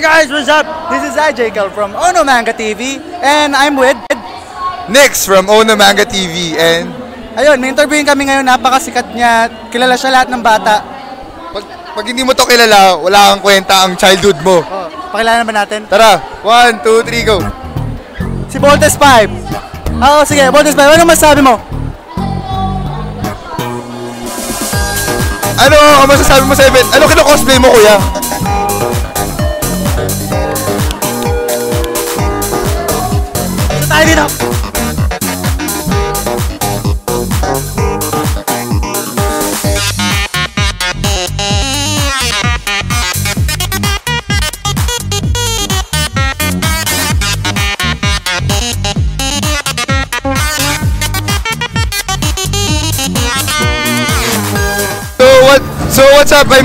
guys, what's up? This is Jacob from Ono Manga TV and I'm with Nix from Ono Manga TV and ayun, may interviewin kami ngayon, napakasikat niya, kilala siya lahat ng bata. Pag hindi mo to kilala, wala kang kwenta ang childhood mo. Oh, pakilala naman natin. Tara, 1, 2, 3, go! Si Voltes 5. Oo, sige, Voltes 5, ano masasabi mo? Ano ang masasabi mo sa event? Ano kino-cosplay mo, kuya? Tayo dito! So what's up? I'm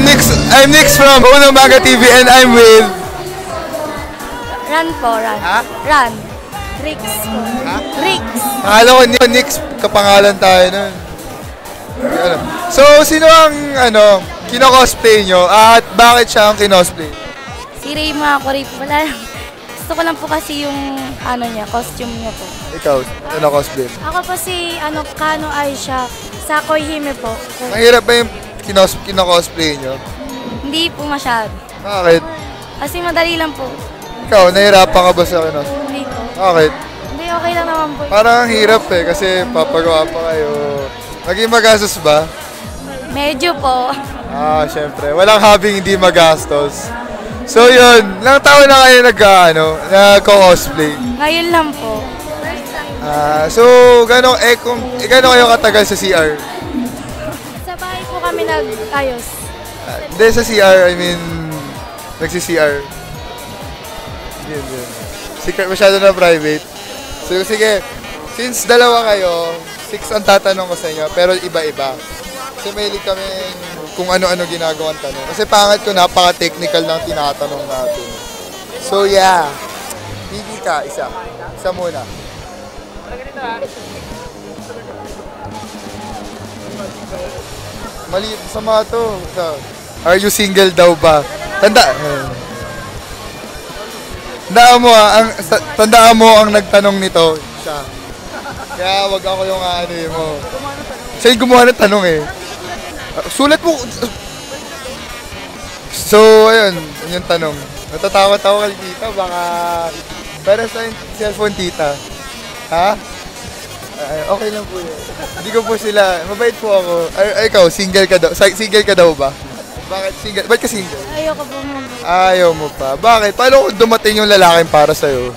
Nix from Ono Manga TV and I'm with Ran po, Ran. Ha? Ran. Rix po. Ha? Rix. Akala ko Nix, kapangalan tayo nun. So sino ang kino-cosplay nyo at bakit siya ang kinosplay? Si Rayma ako rin po. Wala. Gusto ko lang po kasi yung costume niya po. Ikaw, ano cosplay? Ako po si Kano Aisha. Sakoy Hime po. Mahirap ba yung kino-cosplay nyo? Hindi po masyado. Bakit? Kasi madali lang po. Ikaw, nahirapan ka ba sa cosplay? Hindi po. Bakit? Hindi, okay lang naman po. Parang ang hirap kasi papagawa pa kayo. Naging magastos ba? Medyo po. Syempre. Walang hobby hindi magastos. So yun, ilang taon na kayo nagko-cosplay? Ngayon lang po. So, gano'n kayo katagal sa CR? Sa bahay po kami nag-ayos. Hindi sa CR, I mean, nagsi-CR. Yun. Secret, masyado na private. So, sige, since dalawa kayo, 6 ang tatanong ko sa inyo, pero iba-iba. Kasi mahilig kami kung ano-ano ginagawang tanong. Kasi pangit ko, napaka-technical ng tinatanong natin. So, yeah. Pili ka, isa. Isa muna. Mali, sama to. Are you single daw ba? Tandaan mo ang nagtanong nito, siya. Kaya wag ako yung mo. Siya yung gumawa ng tanong eh. Sulat mo. So, ayun yung tanong. Natatakot ako kay tita, baka para sa cellphone tita. Ha? Okay lang po yun. Hindi ko po sila, mabait po ako. Ikaw, single ka daw ba? Bakit single? Ba't ka single? Ayoko po mo. Ayaw mo pa. Bakit? Paano kung dumating yung lalaking para sa'yo?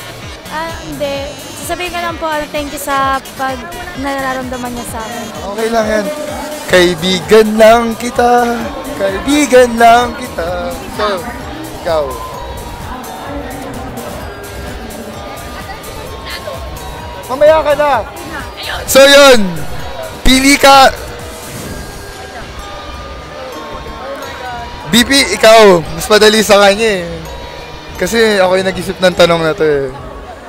Hindi. Sasabihin ko lang po, thank you sa pag nararamdaman niya sa akin. Okay lang yan. Kaibigan lang kita. Kaibigan lang kita. So, ikaw. Mamaya ka na. So yun, pili ka. BP, ikaw, mas madali sa kanya eh. Kasi ako yung nag-isip ng tanong na to eh.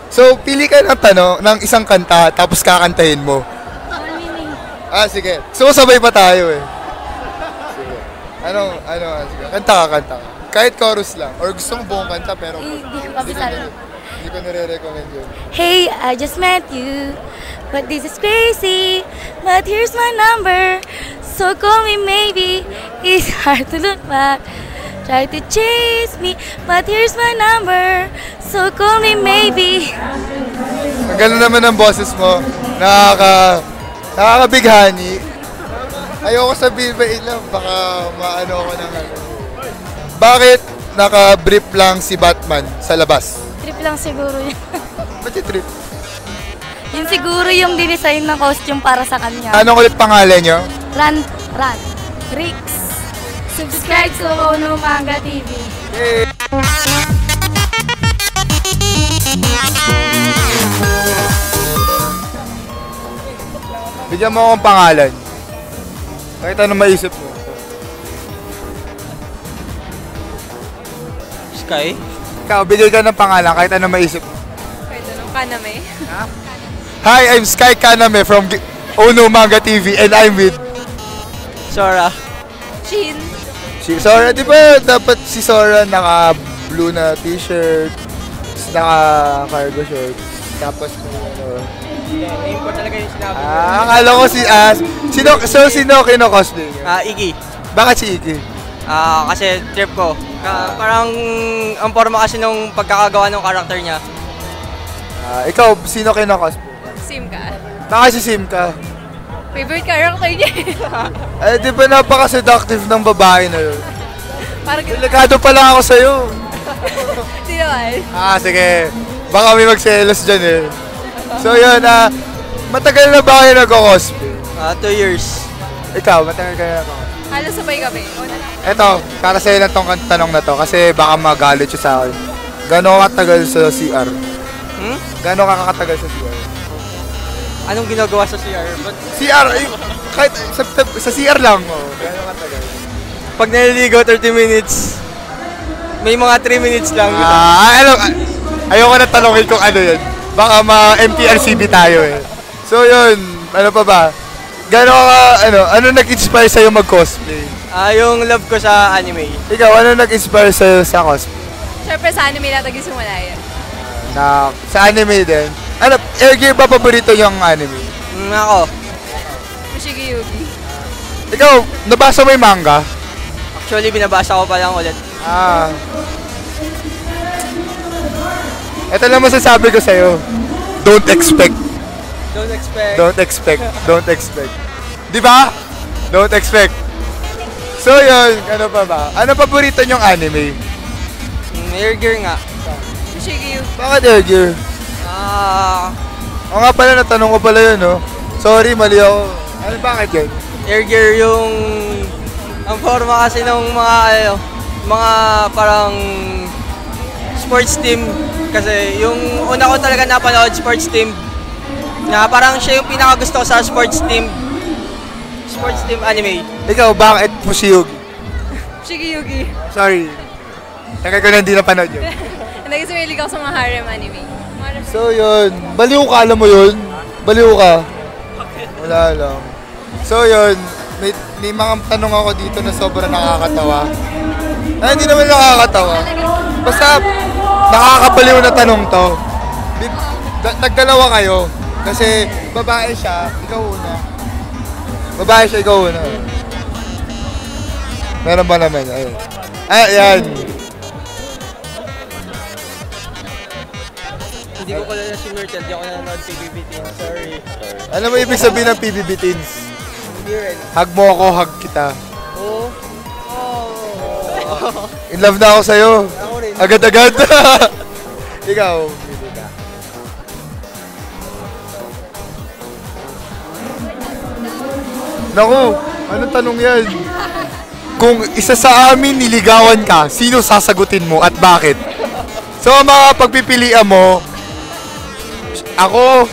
So, pili ka ng tanong, ng isang kanta, tapos kakantahin mo. Sige. So, sabay pa tayo eh. Sige. Sige. Kanta ka. Kahit chorus lang. Or gusto mo buong kanta, pero Hindi ko kabisado. hindi ko nire-recommend yun. Hey, I just met you, but this is crazy. But here's my number, so call me maybe. It's hard to look back, try to chase me, but here's my number, so call me maybe. Ang gano'n naman ang boses mo, nakakabighani. Ayoko sabihin ba lang, baka maano ako ng Bakit naka-brief lang si Batman sa labas? Trip lang siguro yun. Ba't yung trip? Yun siguro yung dinesign ng costume para sa kanya. Anong ulit pangalan nyo? Ran. Rix. Subscribe to Ono Manga TV. Hey. Bigyan mo akong pangalan. Kahit ano maisip mo. Sky? Ikaw, bigyan ka ng pangalan kahit ano maisip mo. Kahit anong Kaname. Hi, I'm Sky Kaname from Ono Manga TV and I'm with Sora. Shin. si Sora. Di ba dapat si Sora naka blue na t-shirt, naka-cargo shorts, tapos ano. Name ko talaga yung sinabi ko. Akala ko sino kino-cosplay niya? Iggy. Bakit si Iggy? Kasi trip ko. Parang ang forma kasi nung pagkakagawa ng karakter niya. Ikaw, sino kino-cosplay? Simka. Bakit si Simka? Favorite character niya. Di ba napaka-seductive ng babae na yun? Parang Delikado pala ako sa'yo. Di naman. Sige. Baka may magselos dyan eh. So yun, matagal na ba kayo nag-cosplay? 2 years. Ikaw, matagal kayo nag-cosplay? Halos sabay kami. Una lang. Eto, para sa'yo lang tong tanong na to kasi baka magalit siya sa akin. Gano'n katagal sa CR? Gano'n kakatagal sa CR? Anong ginagawa sa CR? CR, kahit sa CR lang. Gano'n katagal? Pag naliligo, 30 minutes. May mga 3 minutes lang. Ayoko na tanongin kung ano yun. Baka ma-MTRCB tayo eh. So yun, ano pa ba? Ano nag-inspire sa'yo mag-cosplay? Yung love ko sa anime. Ikaw, ano nag-inspire sa'yo sa cosplay? Siyempre sa anime natin simula yan. Sa anime din? Air Gear ba paborito yung anime? Ako. Fushigi Yugi. Ikaw, nabasa mo yung manga? Actually, binabasa ko pa lang ulit. Ito lang masasabi ko sa'yo. Don't expect. Don't expect. Don't expect. Don't expect. Di ba? Don't expect. So yun, ano pa ba? Ano paborito niyong anime? Air Gear nga. Fushigi Yugi. Bakit Air Gear? O nga pala, natanong ko pala yun, no? Sorry, mali ako. Ano, bakit yun? Air Gear yung... Ang forma kasi ng mga parang sports team. Kasi yung una ko talaga napanood sports team na parang siya yung pinakagusto ko sa sports team anime. Ikaw, bakit Fushigi? Fushigi Yugi. Sorry. Tagal ko na hindi napanood yun. Nag-isumili ako sa mga harem anime. So yun, baliw ka, alam mo yun? Baliw ka. Wala lang. So yun, may mga tanong ako dito na sobrang nakakatawa. Hindi naman nakakatawa. Basta, nakakabaliw na tanong to. Nagdalawa kayo. Kasi, babae siya, ikaw una. Babae siya, ikaw una. Meron ba naman? Ayun. Ayan. Hindi ko pala si Myrtle, di ako nanonood PBB Team. Sorry. Ano mo ibig sabihin ng PBB Teens? Hindi rin. Hug mo ako, hug kita. Oo. In love na ako sa'yo. Ako rin. Agad-agad. Ikaw, pili ka. Naku, anong tanong yan? Kung isa sa amin niligawan ka, sino sasagutin mo at bakit? So, ang mga pagpipilian mo, ako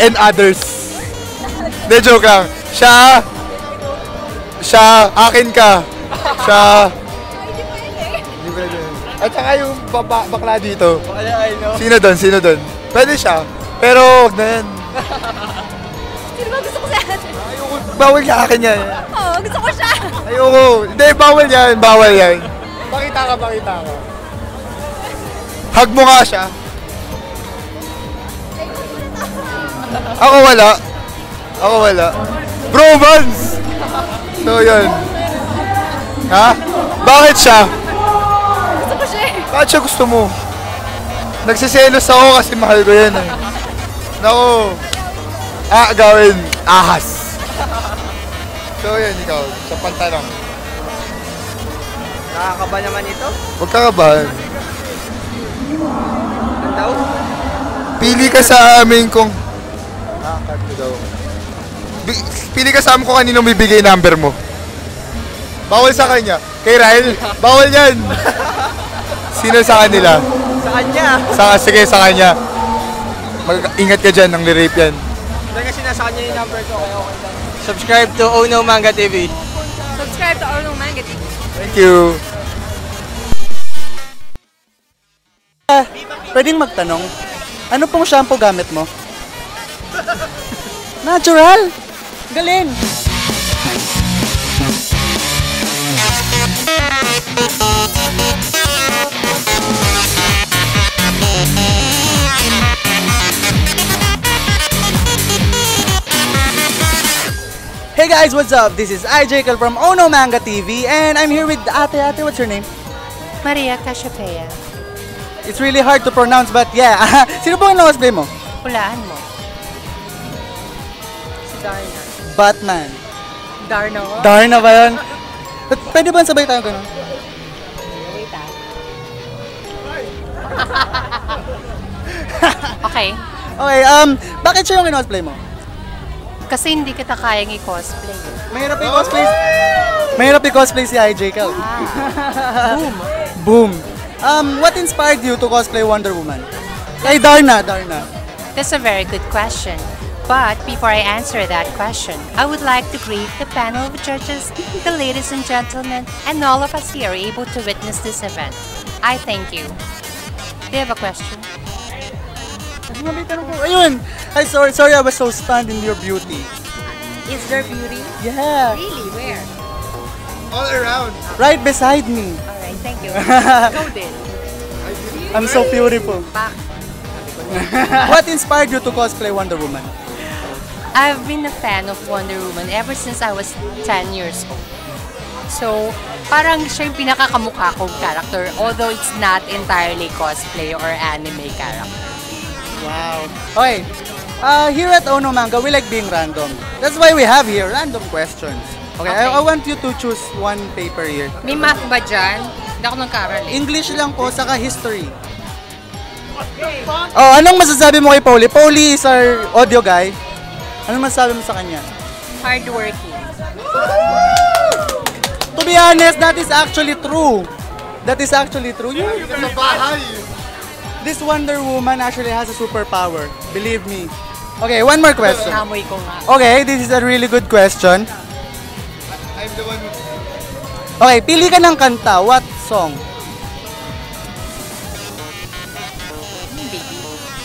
and others. De, joke lang. Siya, akin ka. Siya, hindi pwede. At saka yung bakla dito. I know. Sino doon? Pwede siya. Pero, wag na yan. Sino ba gusto ko siya? Ayoko, bawal sa akin yan. Oo, gusto ko siya. Ayoko. Hindi, bawal yan. Pakita ka. Hug mo nga siya. Ako wala. Bromance! So, yun. Ha? Bakit siya? Gusto ko siya. Bakit siya gusto mo? Nagsiselos ako kasi mahal ko yan eh. Naku. Gawin. Ahas. So, yun, ikaw. Sa pantanong. Nakakaba naman ito. Huwag ka kabahan. Ang daw? Pili ka sa amin kung... daw. Pili ka sa amin kung kanino bibigay number mo. Bawal sa kanya. Kay Ryle, bawal yan. Sino sa kanila? Sa kanya. Sige, sa kanya. Ingat ka dyan, nang li-rape yan. Dahil kasi nasa kanya yung number ko, kaya okay lang. Subscribe to Ono Manga TV. Subscribe to Ono Manga TV. Thank you. Pwedeng magtanong, ano pong shampoo gamit mo? Natural! Galing! Hey guys, what's up? This is IJ Kel from Ono Manga TV and I'm here with Ate. Ate, what's your name? Maria Cachapea. It's really hard to pronounce but yeah. Sino po ang cosplay mo? Hulaan mo. Si Darna. Batman. Darna? Darna ba yun? Pwede ba sabay tayo ganun? Wait Okay. Okay, bakit siya yung cosplay mo? Kasi hindi kita kayang i-cosplay. Mahirap i-cosplay. Mahirap i-cosplay si IJ Kel. Boom. Boom. What inspired you to cosplay Wonder Woman? Kay Darna. That's a very good question. But before I answer that question, I would like to greet the panel of judges, the ladies and gentlemen, and all of us here able to witness this event. I thank you. Do you have a question? Ayun! Ay, sorry, I was so stunned in your beauty. Is there beauty? Yeah. Really? Where? All around. Right beside me. Alright, thank you. Go din. I'm so beautiful. Back. What inspired you to cosplay Wonder Woman? I've been a fan of Wonder Woman ever since I was 10 years old. So, parang siya yung pinakakamukha kong character, although it's not entirely cosplay or anime character. Wow. Okay. Here at Ono Manga, we like being random. That's why we have here random questions. Okay, Okay. I want you to choose one paper here. May math ba dyan? Hindi ako nagkaral eh. English lang po, saka history. Oh, anong masasabi mo kay Pauli? Pauli is our audio guy. Anong masasabi mo sa kanya? Hardworking. To be honest, that is actually true. That is actually true. Sa bahay. This Wonder Woman actually has a superpower. Believe me. Okay, one more question. Namoy ko nga. Okay, this is a really good question. I'm the one who... Okay, pili ka ng kanta. What song? Baby.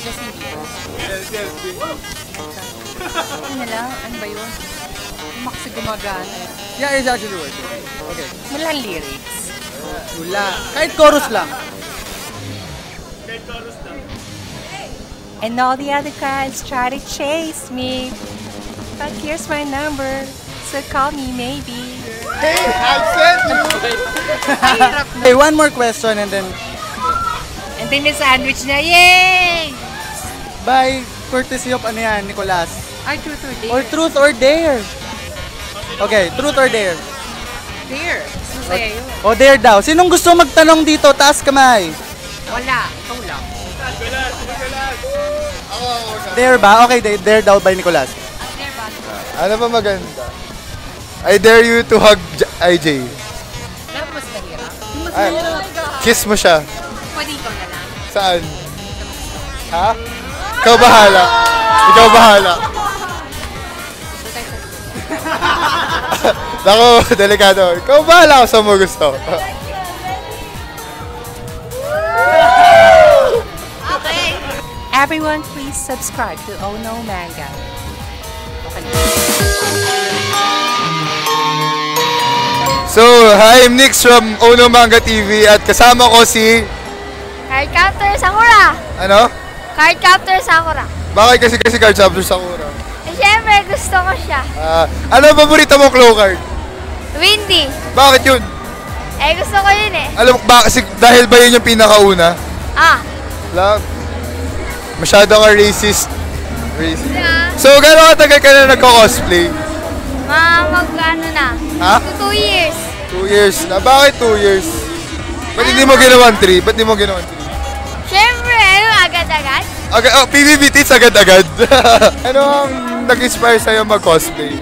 Justin Bieber. Yes, Ano lang? Ano ba yun? Maksi gumagana. Yeah, it's actually working. Okay. Walang lyrics. Wala. Kahit chorus lang. And all the other guys try to chase me. But here's my number, so call me maybe. Hey, I've sent you! Hirap na. Okay, one more question and then And then the sandwich na, yay! by courtesy of ano yan, Nicolas. Ay, truth or dare? Or truth or dare. Okay, truth or dare. Dare. Masaya yun. O dare daw. Sinong gusto magtanong dito? Taas kamay. Wala. Ikaw lang. Dare ba? Okay, dare daw by Nicolas. Dare ba? Ano ba maganda? I dare you to hug IJ. Alam mo mas mahirap? Ay, kiss mo siya. Pwede ikaw na lang. Saan? Ha? Ikaw bahala. Ikaw bahala. So tayo sa... Naku, delikado. Ikaw bahala kung saan mo gusto. Okay. Everyone, please subscribe to Ono Manga. So, hi, I'm Nix from Ono Manga TV at kasama ko si... Cardcaptor Sakura! Ano? Cardcaptor Sakura! Bakit kasi card Captor Sakura? Eh, syempre, gusto ko siya. Ano ang paborito mo claw card? Windy. Bakit yun? Eh, gusto ko yun eh. Alam mo ba kasi dahil ba yun yung pinakauna? Ah, Love. Masyado ka racist. Racist. yeah. So, gano'ng katagal ka na nagko-cosplay? Mag-ano na. Ha? 2 years. 2 years na. Bakit 2 years? Ba't hindi mo ginawan 3? Ba't hindi mo ginawan 3? Syempre, agad-agad. PBB tits agad-agad. Ano ang nag-inspire sa'yo mag-cosplay?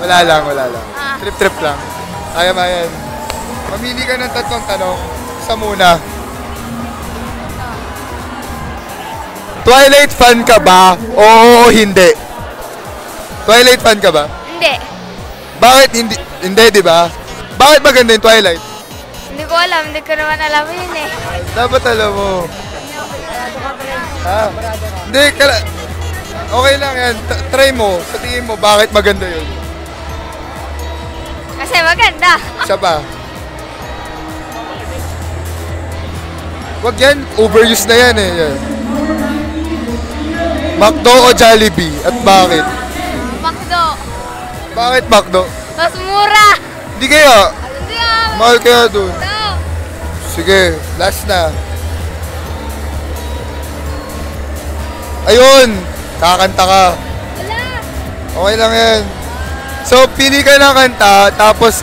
Wala lang. Trip-trip lang. Ayan. Mamili ka ng 3 tanong. Isa muna. Twilight fan ka ba? Oo o hindi? Twilight fan ka ba? Hindi. Bakit hindi? Hindi, di ba? Bakit maganda yung Twilight? Hindi ko alam. Hindi ko naman alam yun eh. Dapat alam mo. Ha? Hindi, okay lang yan. Try mo. Sa tingin mo, bakit maganda yun? Kasi maganda. Siya pa. Wag yan. Overuse na yan eh. Yan. McDo o Jollibee? At bakit? McDo. Bakit McDo? Mas mura. Hindi kaya. Hindi Mahal kaya dun. No. Sige, last na. Ayun! Kakanta ka. Wala. Okay lang yan. So, pili ka ng kanta, tapos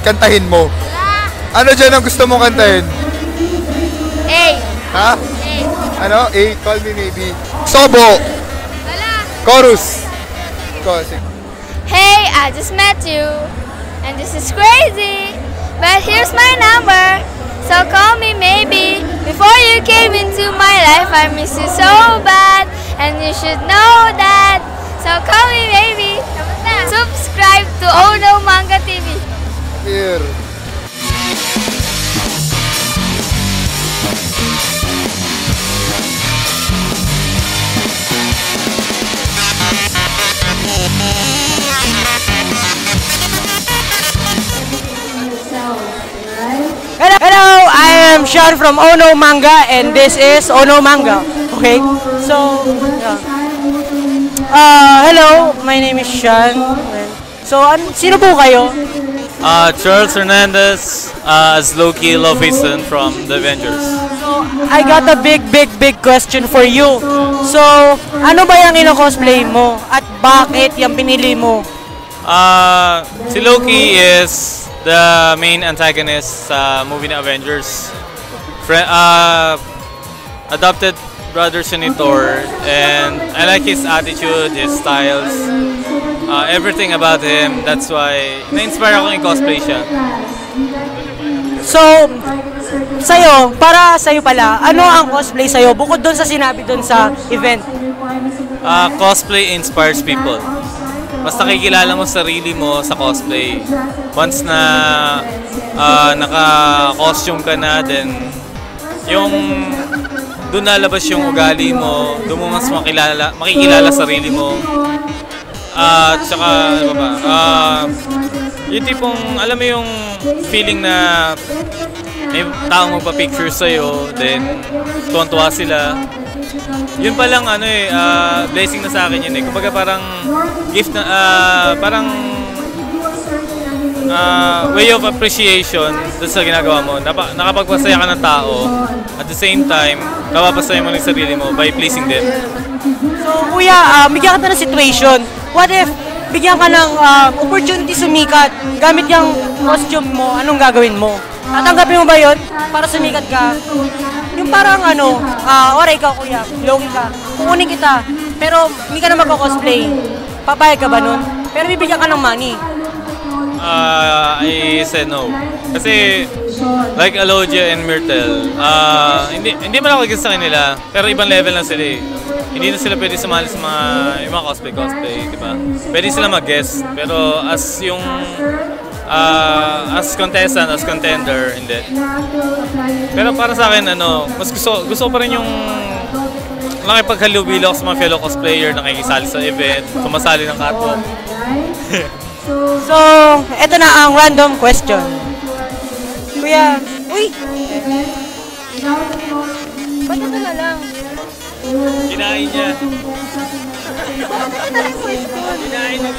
kantahin mo. Wala. Ano dyan ang gusto mong kantahin? A. Ha? A. Ano? A, Call Me Maybe. Sobo. Wala. Chorus. Ikaw, sige. Hey, I just met you, and this is crazy, but here's my number, so call me maybe. Before you came into my life, I miss you so bad, and you should know that, so call me maybe. Subscribe to Ono Manga TV. Here. Hello, I am Sean from Ono Manga and this is Ono Manga. Okay, so hello, my name is Sean. So, sino po kayo? Charles Hernandez as Loki Lovehaven from The Avengers. So, I got a big question for you. So, ano ba yung ino-cosplay mo at bakit yung pinili mo? Si Loki is the main antagonist sa movie na Avengers. Adopted brother siya ni Thor, and I like his attitude, his styles, everything about him. That's why na-inspire ako i-cosplay siya. So, para sa'yo pala, ano ang cosplay sa'yo bukod doon sa sinabi doon sa event? Cosplay inspires people. Mas nakikilala mo sarili mo sa cosplay. Once na naka-costume ka na, then yung doon nalabas yung ugali mo, doon mo mas makikilala sarili mo. At saka, ano ba, yung tipong, alam mo yung feeling na may taong magpa-picture sa'yo, then tuwan-tuwa sila. Yun palang blessing na sa akin yun eh. Kumbaga parang gift na, parang way of appreciation doon sa ginagawa mo. Nakapagpasaya ka ng tao, at the same time, napapasaya mo ng sarili mo by pleasing them. So, kuya, bigyan ka ng situation. What if bigyan ka ng opportunity sumikat gamit yung costume mo, anong gagawin mo? Tatanggapin mo ba yun para sumikat ka? Yung parang oray ikaw kuya, Loki ka, kukunin kita, pero hindi ka na magko-cosplay. Papayag ka ba nun? Pero bibigyan ka ng money. I said no. Kasi, like Alodia and Myrtle, hindi man ako sa kanila, pero ibang level na sila eh. Hindi na sila pwede sumali sa mga cosplay, di ba? Pwede sila mag-guest, pero as contestant, as contender, hindi. Pero para sa akin, mas gusto ko pa rin yung nakipaghalubilo ako sa mga fellow cosplayer na nakikisali sa event, sumasali ng catwalk. So, eto na ang random question. Kuya, uy! Ba't ito na lang? Kinain niya. Kinain niya.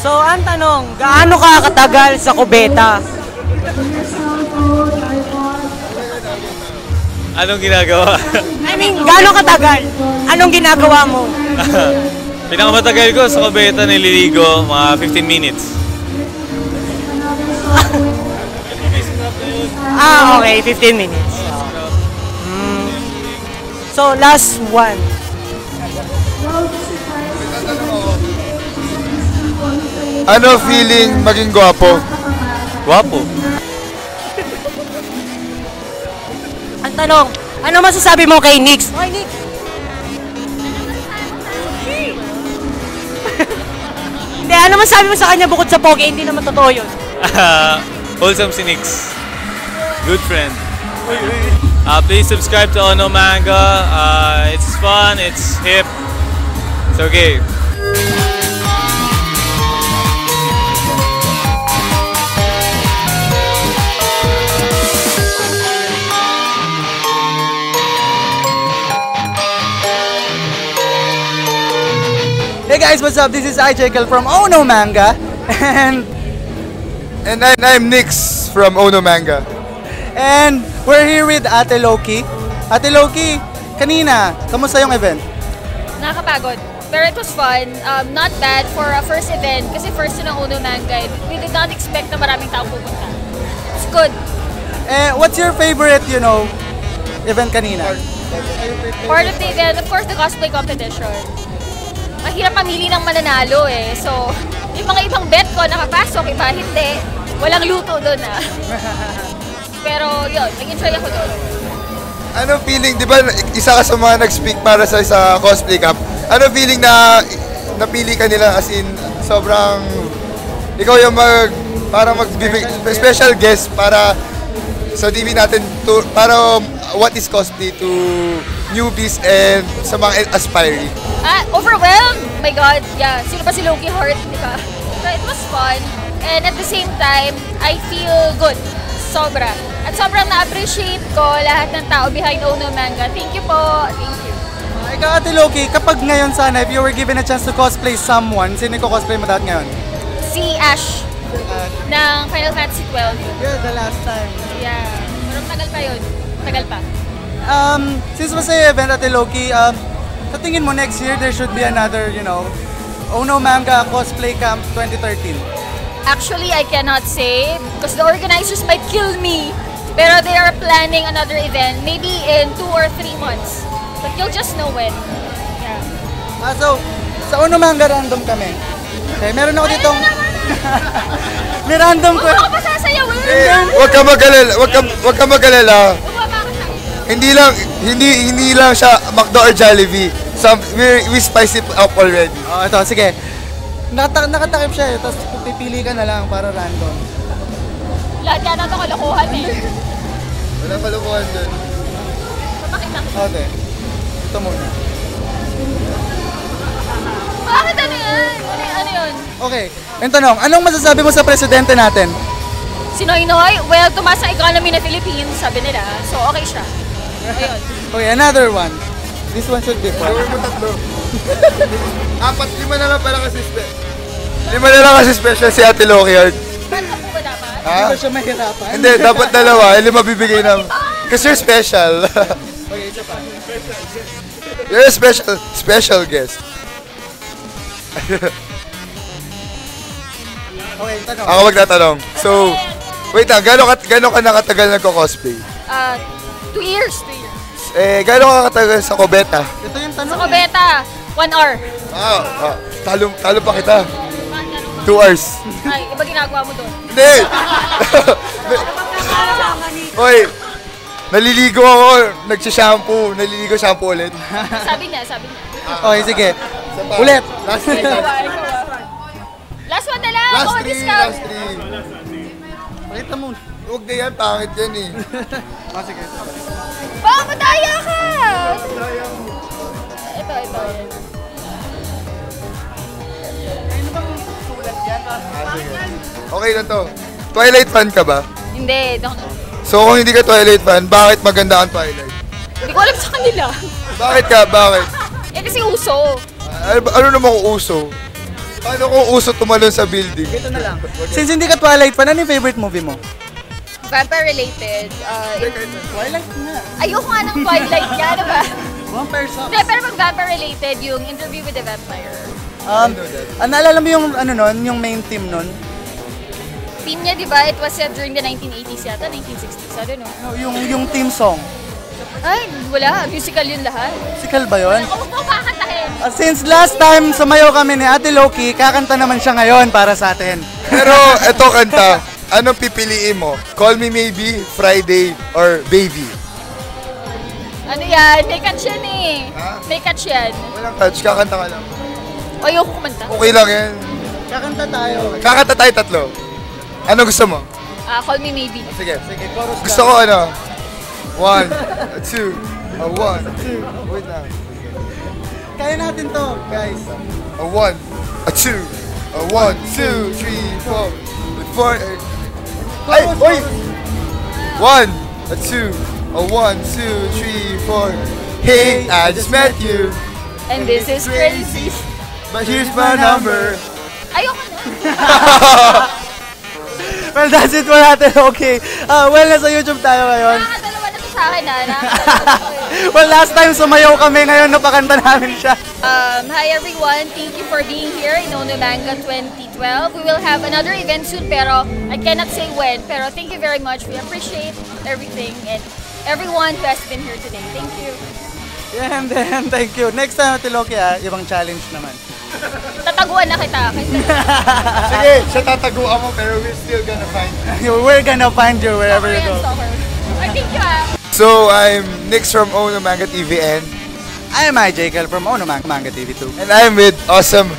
So, ang tanong, gaano ka katagal sa kubeta? Anong ginagawa? I mean, gaano katagal? Anong ginagawa mo? Pinakamatagal ko sa kubeta nililigo, mga 15 minutes. Okay, 15 minutes. So, last one. Ano feeling maging gwapo? Guwapo. Ang tanong, ano masasabi mo kay Nix? Hoy, Nix! Hindi, ano masasabi mo sa kanya bukod sa pogi? Hindi naman totoo yun. Wholesome si Nix. Good friend. Please subscribe to Ono Manga. It's fun, it's hip. It's okay. guys, what's up? This is I, Jekyll from Ono Manga. And I'm Nix from Ono Manga. And we're here with Ate Loki. Ate Loki, kanina, kamusta yung event? Nakakapagod. Pero it was fun. Not bad for a first event kasi first yun ng Ono Manga. We did not expect na maraming tao pupunta. It's good. What's your favorite, event kanina? Part of the event, of course, the cosplay competition. Mahirap mamili ng mananalo eh. So, yung mga ibang bet ko nakapasok, iba hindi. Walang luto doon ah. Pero yun, nag-enjoy ako doon. Ano feeling, di ba isa ka sa mga nag-speak para sa cosplay camp? Ano feeling na napili ka nila as in sobrang ikaw yung parang magbibig special guest para sa TV natin para what is cosplay to newbies and sa mga aspiring? Overwhelmed! My God, yeah. Sino pa si Loki Hart, di ba? So it was fun. And at the same time, I feel good. Sobra. At sobrang na-appreciate ko lahat ng tao behind Ono Manga. Thank you po. Thank you. Ikaw, Ate Loki, kapag ngayon sana, if you were given a chance to cosplay someone, sino yung cosplay mo dahil ngayon? Si Ash ng Final Fantasy 12. Yeah, the last time. Yeah. Pero tagal pa yun. Tagal pa. Since masaya event, Ate Loki, sa tingin mo next year, there should be another, Ono Manga Cosplay Camp 2013. Actually, I cannot say because the organizers might kill me. Pero they are planning another event, maybe in 2 or 3 months. But you'll just know when. Yeah. So, sa Ono Manga random kami. Okay, meron ako ditong... May random ko. Huwag ako pasasayawin! Wag ka magalala. Hindi lang siya McDo or Jollibee. We spice it up already. Oh, ito, sige. Nakatakip siya, tapos pipili ka na lang para random. Lahat yan natin kalokohan eh. Wala kalokohan dun. Papakita ko. Okay. Ito muna. Bakit ano yan? Ano yun? Okay. Yung tanong, anong masasabi mo sa presidente natin? Si Noy Noy? Well, tumaas ang economy ng Philippines, sabi nila. So, okay siya. Ayun. Okay, another one. This one should be fun. Gawin mo 3. 4, 5 na lang pala kasi 5 na lang kasi special si Ate Loki Hart. Ba't ka po ba dapat? Hindi ba siya mahirapan? Hindi, dapat 2. 5 bibigay na. Kasi you're special. Okay, isa pa. You're a special guest. Okay, tanong. Ako magtatanong. So, wait lang, gano'n ka nakatagal nagko-cosplay? 2 years. 2 years. Gano'n ka nakatagal sa Cobeta? Ito yung tanong. Sa Cobeta, 1 hour. Talo pa kita. 2 hours. Ay, iba ginagawa mo doon. Hindi! Hoy, naliligo ako, nagsishampoo, shampoo ulit. Sabi niya. Okay, sige. Ulit. Last 3. Last one na lang. Last 3. Discount. Pakita mo. Huwag na yan, pangit yan eh. Oh, sige. Baka madaya ka! Ito. Okay na to. Twilight fan ka ba? Hindi. So kung hindi ka Twilight fan, bakit maganda ang Twilight? Hindi ko alam sa kanila. Bakit ka? Bakit? Kasi uso. Ano naman kung uso? Paano kung uso tumalon sa building? Ito na lang. Since hindi ka Twilight fan, ano yung favorite movie mo? Vampire-related. Twilight na. Ayoko nga ng Twilight ka, ano ba? Vampire Sucks. Hindi, pero pag vampire-related, yung Interview with the Vampire. Naalala mo yung yung main team nun? Team niya, di ba? It was set during the 1980s yata, 1960s. I don't know. Yung team song. Ay, wala. Musical yun lahat. Musical ba yun? Ako mo kakantahin. Since last time sumayaw kami ni Ate Loki, kakanta naman siya ngayon para sa atin. Pero eto kanta, anong pipiliin mo? Call Me Maybe, Friday, or Baby? Ano yan? May catch yan eh. Ha? May catch yan. Walang touch, kakanta ka lang. Ayoko kumanta. Okay lang yan. Kakanta tayo. Kakanta tayo 3. Ano gusto mo? Call Me Maybe. Sige. Sige, chorus Gusto ko 1, 2, 1, 2. Wait lang. Kaya natin to, guys. 1, 2, 1, 2, 3, 4, 5. Ay! Oy! 1, 2, 1, 2, 3, 4. Hey, I just met you. And this is crazy. But here's my number. Ayoko na. Well, that's it for natin. Okay. Well, nasa YouTube tayo ngayon. Nakakadalawa na to sa akin, Well, last time sumayaw kami, ngayon napakanta namin siya. Hi everyone, thank you for being here in Ono Manga 2012. We will have another event soon, pero I cannot say when. Pero thank you very much. We appreciate everything and everyone who has been here today. Thank you. Yeah, and then, thank you. Next time, Ate Loki, ibang challenge naman. Tataguan na kita. Sige, siya tataguan mo pero we're still gonna find you. We're gonna find you wherever you go. I think you have. So, I'm Nix from Ono Manga TV and I'm Michael from Ono Manga TV 2. and I'm with awesome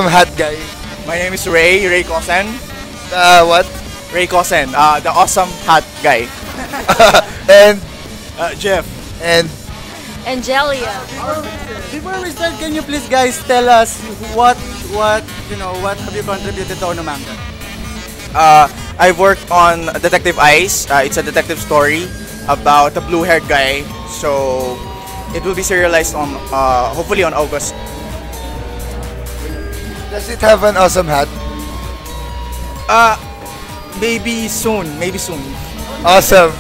hat guy. My name is Ray Kosen. What? Ray Kosen, the awesome hat guy. And Jeff. and Angelia. Before we start, can you please guys tell us what have you contributed to Ono Manga? I've worked on Detective Ice. It's a detective story about a blue-haired guy. So it will be serialized on hopefully on August. does it have an awesome hat? Maybe soon. Awesome.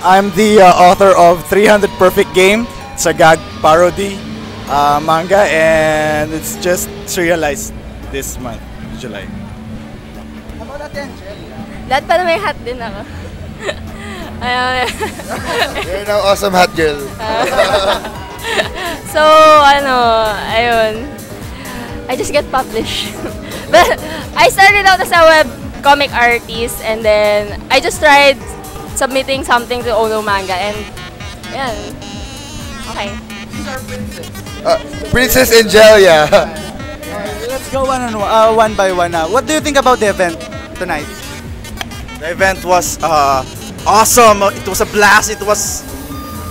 I'm the author of 300 Perfect Game. It's a gag parody manga, and it's just serialized this month, July. How about Ate Angelia? Lahat pala may hat din ako. Ayun. You're now awesome hat girl. So, ayun. I just get published. But I started out as a web comic artist, and then I just tried submitting something to Ono Manga, and yan. Okay. Princess Angelia. Let's go one by one now. What do you think about the event tonight? The event was awesome. It was a blast.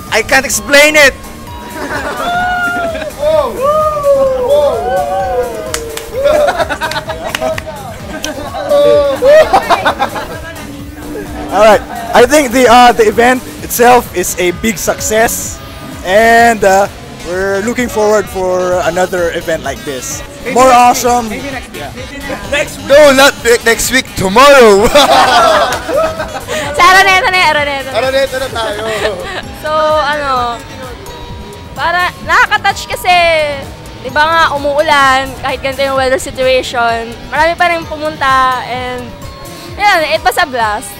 I can't explain it. All right. I think the event itself is a big success, and we're looking forward for another event like this. More awesome. No, not next week. Tomorrow. Sa Araneta na, Araneta. Araneta na tayo. So, para nakaka-touch kasi, di ba nga, umuulan, kahit ganito yung weather situation, marami pa rin pumunta, and, it was a blast.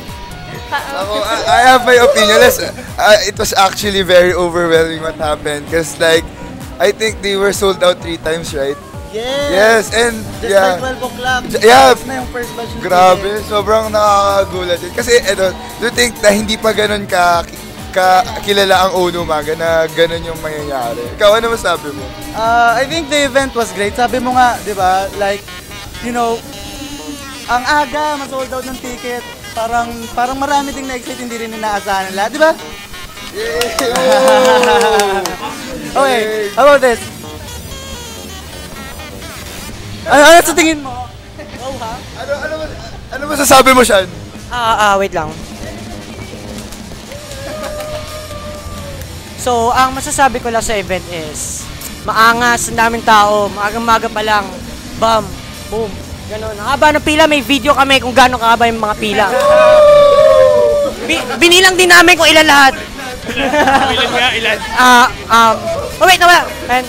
I have my opinion. It was actually very overwhelming what happened, because like, I think they were sold out 3 times, right? Yes, and Just by 12 o'clock. Yeah. Na yung first batch. Grabe, sobrang nakakagulat yun. Kasi, do you think na hindi pa ganun kilala ang Ono Manga na ganun yung mangyayari? Ikaw, ano masabi mo? I think the event was great. Sabi mo nga, di ba, like, ang aga, ma-sold out ng ticket. Parang marami ding na-excite, hindi rin inaasahan nila, di ba? Okay, how about this? Ano sa tingin mo? Oh, ha? Ano masasabi mo, Sean? Wait lang. So, ang masasabi ko lang sa event is, maangas, ang daming tao, maagang-maga pa lang, bam, boom, gano'n. Ang haba ng pila, may video kami kung gano'ng kahaba yung mga pila. Binilang din namin kung ilan lahat. Ilan nga, ilan? Wait, wala. And,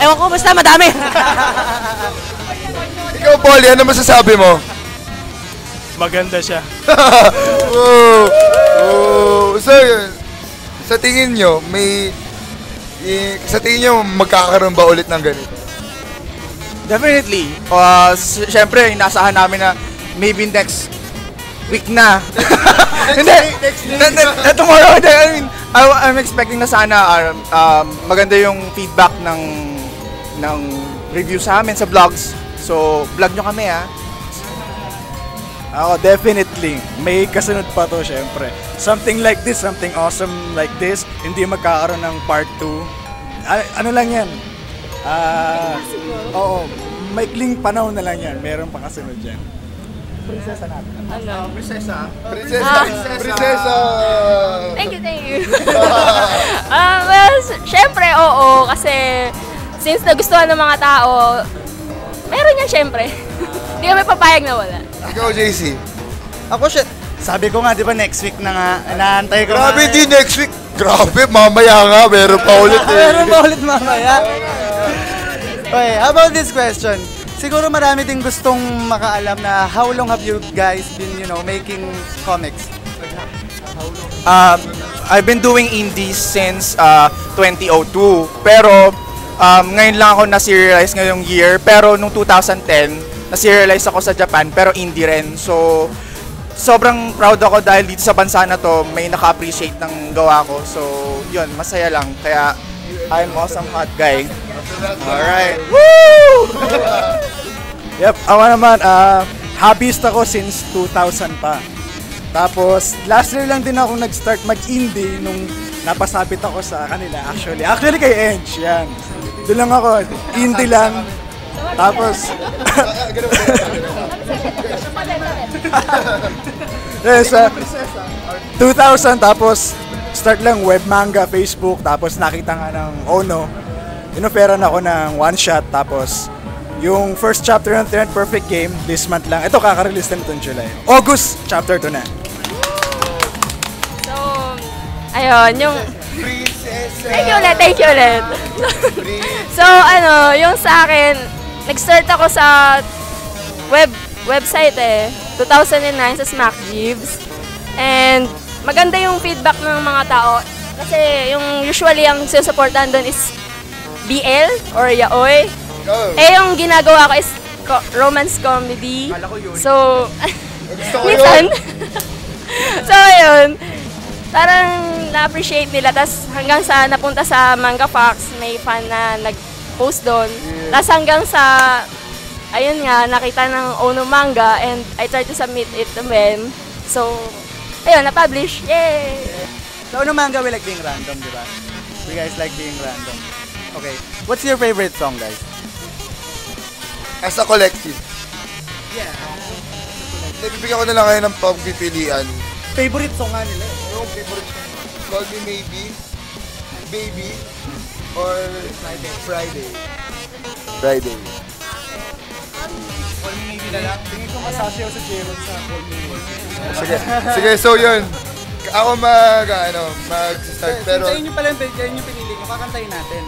ewan ko, basta madami. Ikaw, Polly, ano masasabi mo? Maganda siya. So, yun. Sa tingin nyo, magkakaroon ba ulit ng ganito? Definitely. Siyempre, inaasahan namin na maybe next week na. Tomorrow. I mean, I'm expecting na sana maganda yung feedback ng review sa amin sa vlogs. So, vlog nyo kami, ha? Ako, definitely. May kasunod pa to, syempre. Something like this, something awesome like this, hindi magkakaroon ng part 2. Ano lang yan? Oo, maikling panahon na lang yan. Meron pa kasunod dyan. Prinsesa natin. Prinsesa. Thank you. Well, syempre, oo, kasi since nagustuhan ng mga tao, meron yan syempre. Hindi kami papayag na wala. Ikaw, JC. Ako, sabi ko nga, di ba next week na nga, inaantay ko Grabe, nga. di next week. Grabe, mamaya nga, meron pa ulit eh. Meron pa ulit mamaya. Okay, how about this question? Siguro marami ding gustong makaalam na how long have you guys been, making comics? I've been doing indies since 2002. Pero ngayon lang ako na-serialize ngayong year. Pero nung 2010, na-serialize ako sa Japan pero indie rin. So sobrang proud ako dahil dito sa bansa na to may naka-appreciate ng gawa ko. So yun, masaya lang. Kaya I'm awesome hot guy. Alright. Woo! Yep, ako naman, hobbyist ako since 2000 pa. Tapos, last year lang din ako nag-start mag-indie nung napasabit ako sa kanila actually. Actually kay Ench, yan. Doon lang ako, indie lang. Tapos, yes, 2000, tapos start lang web manga, Facebook, tapos nakita nga ng Ono. Inoferan ako ng one shot, tapos yung first chapter ng 300 Perfect Game, this month lang. Ito, kaka-release na nitong July. August, chapter 2 na. So, ayun, yung... Thank you ulit. So, yung sa akin, nag-start ako sa website 2009 sa Smack Jeeves. And maganda yung feedback ng mga tao. Kasi yung usually ang sinusuportahan doon is BL or Yaoi. Yung ginagawa ko is romance comedy. So, minsan. So, ayun. Parang na-appreciate nila. Tapos hanggang sa napunta sa Manga Fox, may fan na nag-post doon. Tapos hanggang sa, ayun nga, nakita ng Ono Manga and I tried to submit it to them. So, ayun, na-publish. Yay! So, Ono Manga, we like being random, di ba? We guys like being random. Okay. What's your favorite song, guys? As a collective. Yeah. Bibigyan ko na lang kayo ng pagpipilian. Favorite song nga nila. Yung favorite song. Call Me Maybe, Baby, or Friday. Friday. Call Me Maybe na lang. Tingin ko masasyaw sa J-Rock sa Call Me Maybe. Sige, so yun. Ako mag-start, pero... Sa inyo pala yung pinili ko, kakantayin natin.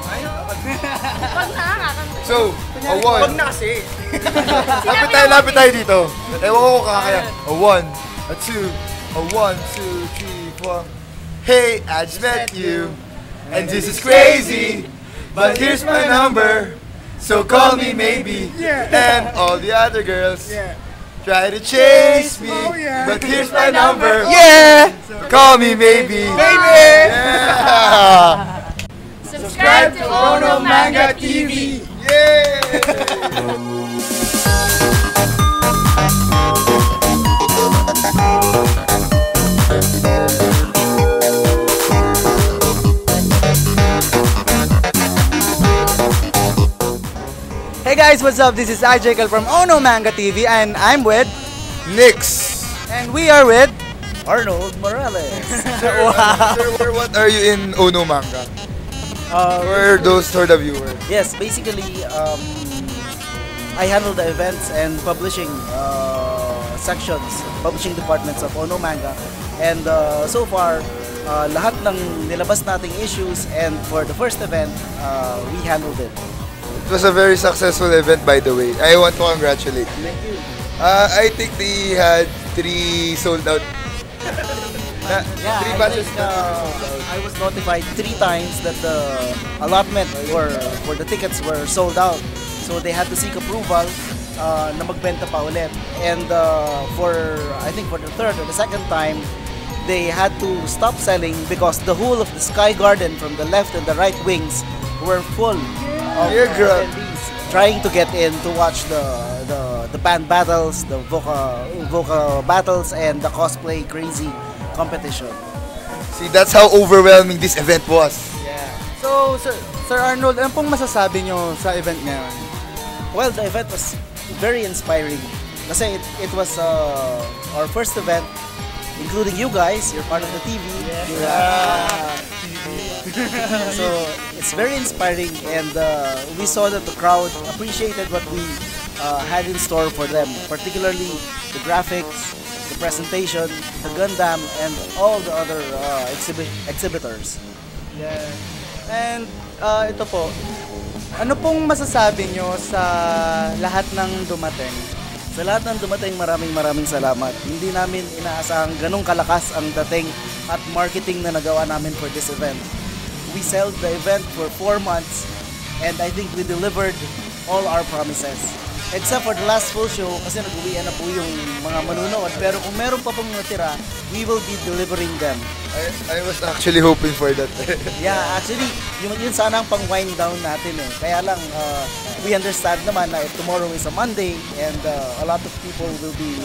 Wag na, kakanta. So, a one. Wag na kasi. Lapit tayo dito. Ewan ko kaya. A one, a two, a one, two, three, four. Hey, I just met you, and this is crazy, but here's my number, so call me maybe. And all the other girls try to chase me, but here's my number. Yeah, call me maybe. Yeah. Subscribe to Ono Manga TV. Hey guys, what's up? This is Ajekal from Ono Manga TV and I'm with Nix. And we are with Arnold Morales. Sir, what are you in Ono Manga? For those for the viewer. Yes, basically, I handle the events and publishing sections, publishing departments of Ono Manga. And so far, lahat ng nilabas nating issues, and for the first event, we handled it. It was a very successful event, by the way. I want to congratulate you. Thank you. I think they had 3 sold out. Yeah, Three batches. I was notified 3 times that the allotment for the tickets were sold out. So they had to seek approval na magbenta pa ulit. And I think for the third or the second time, they had to stop selling because the whole of the Sky Garden from the left and the right wings were full of attendees trying to get in to watch the band battles, the vocal battles, and the cosplay crazy competition. See, that's how overwhelming this event was. Yeah. So, Sir Arnold, ano pong masasabi nyo sa event ngayon? Well, the event was very inspiring. Kasi it was our first event, including you guys. You're part of the TV. So it's very inspiring, and we saw that the crowd appreciated what we had in store for them, particularly the graphics, the presentation, the Gundam, and all the other exhibitors. Yeah. And ito po, ano pong masasabi nyo sa lahat ng dumating? Sa lahat ng dumating, maraming salamat. Hindi namin inaasahang ganong kalakas ang dating at marketing na nagawa namin for this event. We sold the event for 4 months, and I think we delivered all our promises. Except for the last full show, kasi nag-uwian na po yung mga manunood. Pero kung meron pa pong natira, we will be delivering them. I was actually hoping for that. Yeah, actually, yun sana ang pang-wind down natin eh. Kaya lang, we understand naman na tomorrow is a Monday, and a lot of people will be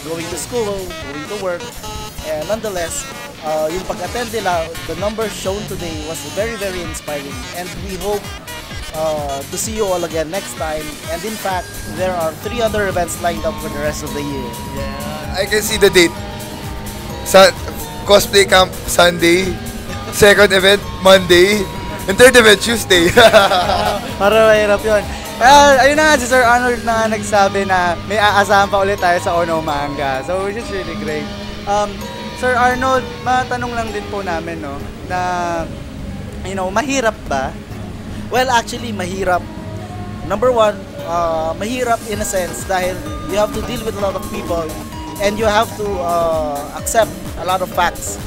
going to school, going to work. And nonetheless, yung pag-attend nila, the numbers shown today was very inspiring. And we hope to see you all again next time. And in fact, there are 3 other events lined up for the rest of the year. Yeah. I can see the date. Cosplay Camp Sunday, second event Monday, and third event Tuesday. Para mahirap yun. Ayun na nga, si Sir Arnold na nagsabi na may aasahan pa ulit tayo sa Ono Manga. So, which is really great. Sir Arnold, matanong lang din po namin, no, na, mahirap ba? Well, actually, mahirap. Number 1, mahirap in a sense dahil you have to deal with a lot of people and you have to accept a lot of facts.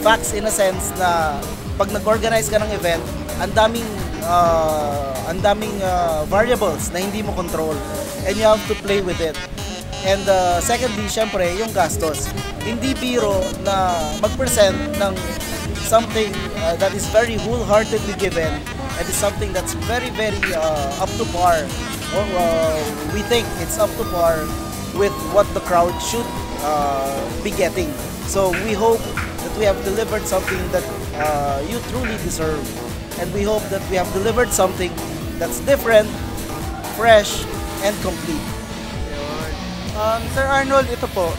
Facts in a sense na pag nag-organize ka ng event, ang daming variables na hindi mo control, and you have to play with it. And secondly, syempre, yung gastos. Hindi biro na mag-present ng something that is very wholeheartedly given, and is something that's very up to par. We think it's up to par with what the crowd should be getting. So we hope that we have delivered something that you truly deserve, and we hope that we have delivered something that's different, fresh, and complete. Sir Arnold, ito po,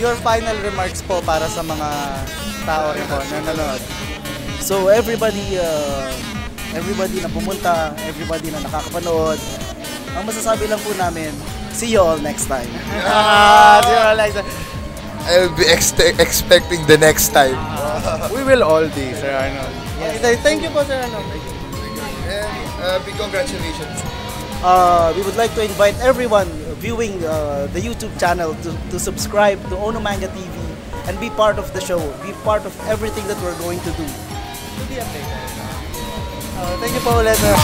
your final remarks po para sa mga tao rito na nanonood. So everybody na pumunta, everybody na nakakapanood, ang masasabi lang po namin, see you all next time. See you all next time. I'll be expecting the next time. We will all be, Sir Arnold. Yes. Thank you po, Sir Arnold. And big congratulations. We would like to invite everyone viewing the YouTube channel to subscribe to Ono Manga TV and be part of the show, be part of everything that we're going to do. Thank you po ulit, sir.